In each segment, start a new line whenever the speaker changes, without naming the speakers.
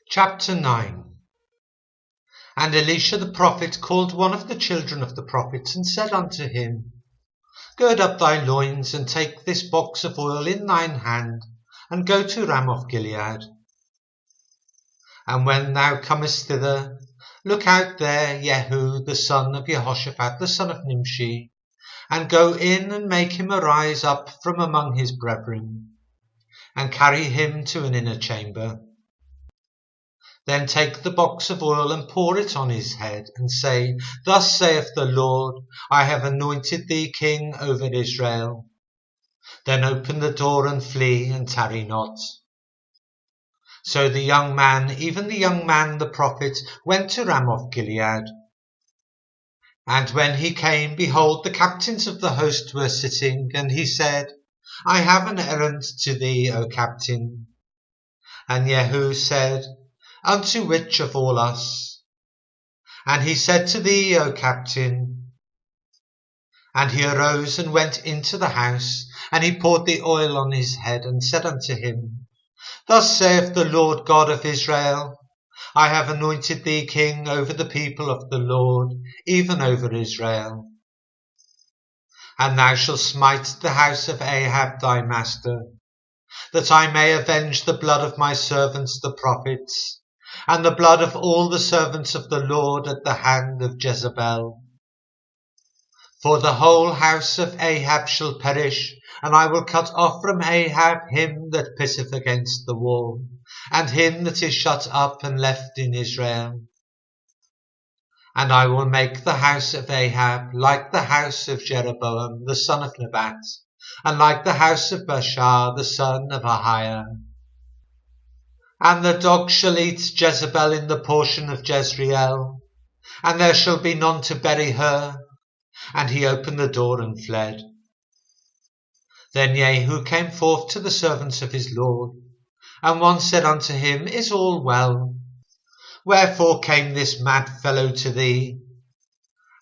Chapter 9. And Elisha the prophet called one of the children of the prophets, and said unto him, Gird up thy loins, and take this box of oil in thine hand, and go to Ramoth Gilead. And when thou comest thither, look out there Jehu the son of Jehoshaphat the son of Nimshi, and go in and make him arise up from among his brethren, and carry him to an inner chamber. Then take the box of oil and pour it on his head, and say, Thus saith the Lord, I have anointed thee king over Israel. Then open the door and flee, and tarry not. So the young man, even the young man the prophet, went to Ramoth Gilead. And when he came, behold, the captains of the host were sitting, and he said, I have an errand to thee, O captain. And Jehu said, Unto which of all us? And he said to thee, O captain. And he arose and went into the house, and he poured the oil on his head, and said unto him, Thus saith the Lord God of Israel, I have anointed thee king over the people of the Lord, even over Israel. And thou shalt smite the house of Ahab thy master, that I may avenge the blood of my servants the prophets, and the blood of all the servants of the Lord at the hand of Jezebel. For the whole house of Ahab shall perish, and I will cut off from Ahab him that pisseth against the wall, and him that is shut up and left in Israel. And I will make the house of Ahab like the house of Jeroboam the son of Nebat, and like the house of Baasha the son of Ahiah. And the dog shall eat Jezebel in the portion of Jezreel, and there shall be none to bury her. And he opened the door and fled. Then Jehu came forth to the servants of his Lord, and one said unto him, Is all well? Wherefore came this mad fellow to thee?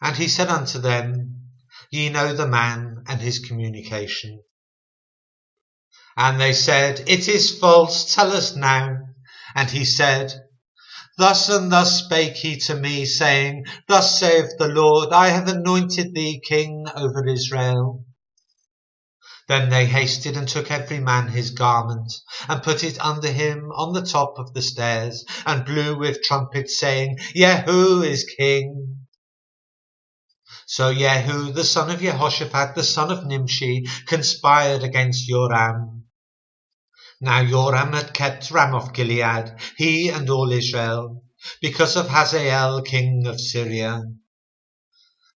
And he said unto them, Ye know the man and his communication. And they said, It is false, tell us now. And he said, Thus and thus spake he to me, saying, Thus saith the Lord, I have anointed thee king over Israel. Then they hasted and took every man his garment, and put it under him on the top of the stairs, and blew with trumpets, saying, Jehu is king. So Jehu the son of Jehoshaphat the son of Nimshi conspired against Joram. Now Joram had kept Ramoth Gilead, he and all Israel, because of Hazael king of Syria.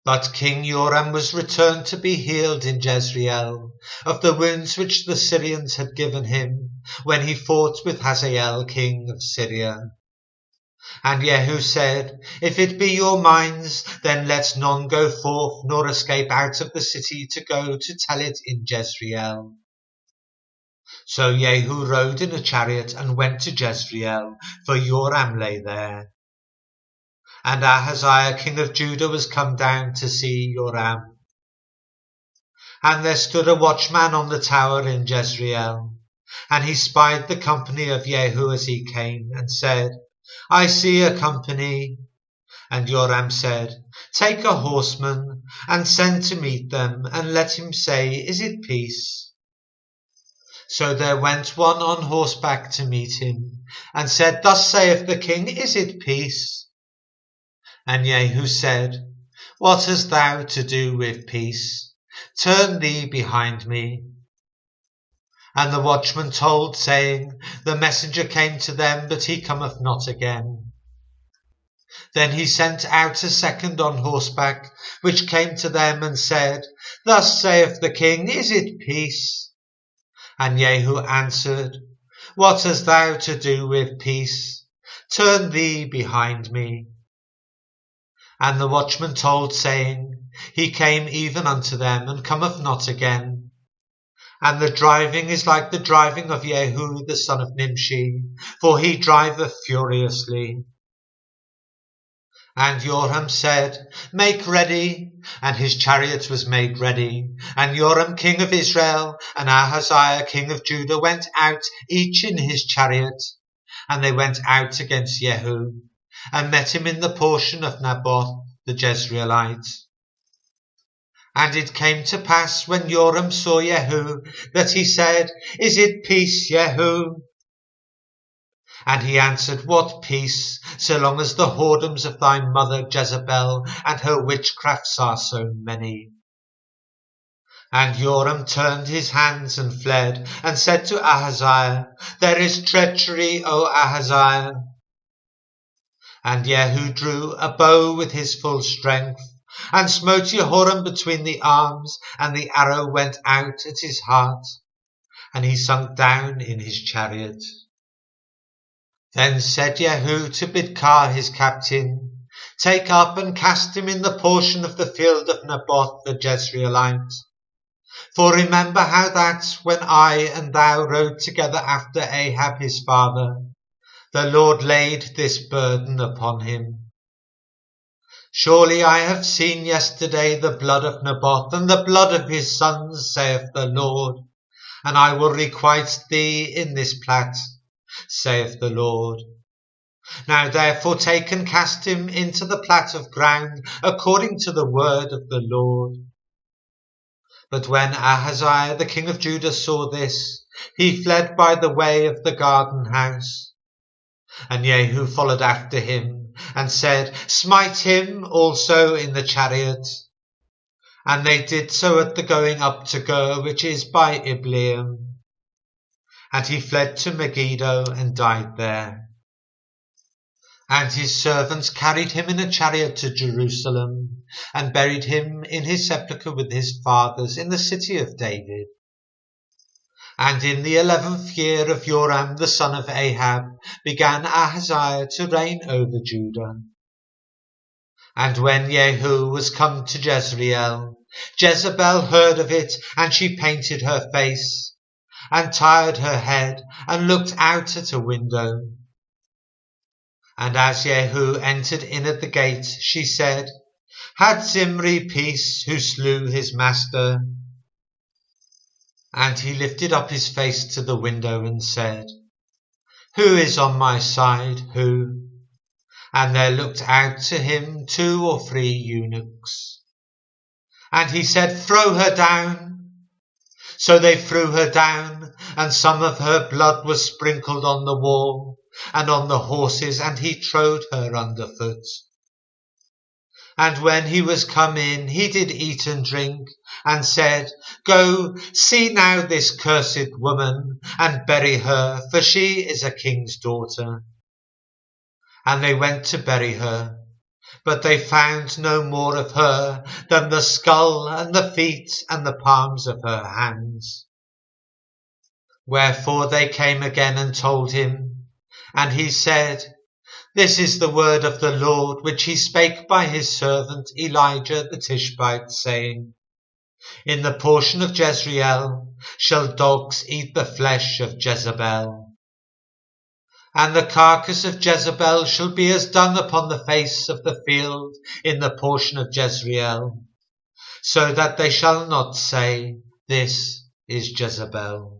But King Joram was returned to be healed in Jezreel of the wounds which the Syrians had given him when he fought with Hazael king of Syria. And Jehu said, If it be your minds, then let none go forth nor escape out of the city to go to tell it in Jezreel. So Jehu rode in a chariot and went to Jezreel, for Joram lay there. And Ahaziah king of Judah was come down to see Joram. And there stood a watchman on the tower in Jezreel, and he spied the company of Jehu as he came, and said, I see a company. And Joram said, Take a horseman, and send to meet them, and let him say, Is it peace? So there went one on horseback to meet him, and said, Thus saith the king, Is it peace? And Jehu said, What hast thou to do with peace? Turn thee behind me. And the watchman told, saying, The messenger came to them, but he cometh not again. Then he sent out a second on horseback, which came to them, and said, Thus saith the king, Is it peace? And Jehu answered, What hast thou to do with peace? Turn thee behind me. And the watchman told, saying, He came even unto them, and cometh not again. And the driving is like the driving of Jehu the son of Nimshi, for he driveth furiously. And Joram said, Make ready. And his chariot was made ready. And Joram king of Israel and Ahaziah king of Judah went out, each in his chariot. And they went out against Jehu, and met him in the portion of Naboth the Jezreelite. And it came to pass, when Joram saw Jehu, that he said, Is it peace, Jehu? And he answered, What peace, so long as the whoredoms of thy mother Jezebel and her witchcrafts are so many? And Joram turned his hands and fled, and said to Ahaziah, There is treachery, O Ahaziah. And Jehu drew a bow with his full strength, and smote Jehoram between the arms, and the arrow went out at his heart, and he sunk down in his chariot. Then said Jehu to Bidkar his captain, Take up and cast him in the portion of the field of Naboth the Jezreelite. For remember how that, when I and thou rode together after Ahab his father, the Lord laid this burden upon him. Surely I have seen yesterday the blood of Naboth and the blood of his sons, saith the Lord, and I will requite thee in this plat, saith the Lord. Now therefore take and cast him into the plat of ground, according to the word of the Lord. But when Ahaziah the king of Judah saw this, he fled by the way of the garden house. And Jehu followed after him, and said, Smite him also in the chariot. And they did so at the going up to Gur, which is by Ibleam. And he fled to Megiddo, and died there. And his servants carried him in a chariot to Jerusalem, and buried him in his sepulchre with his fathers in the city of David. And in the 11th year of Joram the son of Ahab began Ahaziah to reign over Judah. And when Jehu was come to Jezreel, Jezebel heard of it, and she painted her face, and tired her head, and looked out at a window. And as Jehu entered in at the gate, she said, Had Zimri peace, who slew his master? And he lifted up his face to the window and said, Who is on my side, who? And there looked out to him 2 or 3 eunuchs. And he said, Throw her down. So they threw her down, and some of her blood was sprinkled on the wall, and on the horses, and he trode her under foot. And when he was come in, he did eat and drink, and said, Go, see now this cursed woman, and bury her, for she is a king's daughter. And they went to bury her, but they found no more of her than the skull, and the feet, and the palms of her hands. Wherefore they came again and told him, and he said, This is the word of the Lord, which he spake by his servant Elijah the Tishbite, saying, In the portion of Jezreel shall dogs eat the flesh of Jezebel. And the carcass of Jezebel shall be as dung upon the face of the field in the portion of Jezreel, so that they shall not say, This is Jezebel.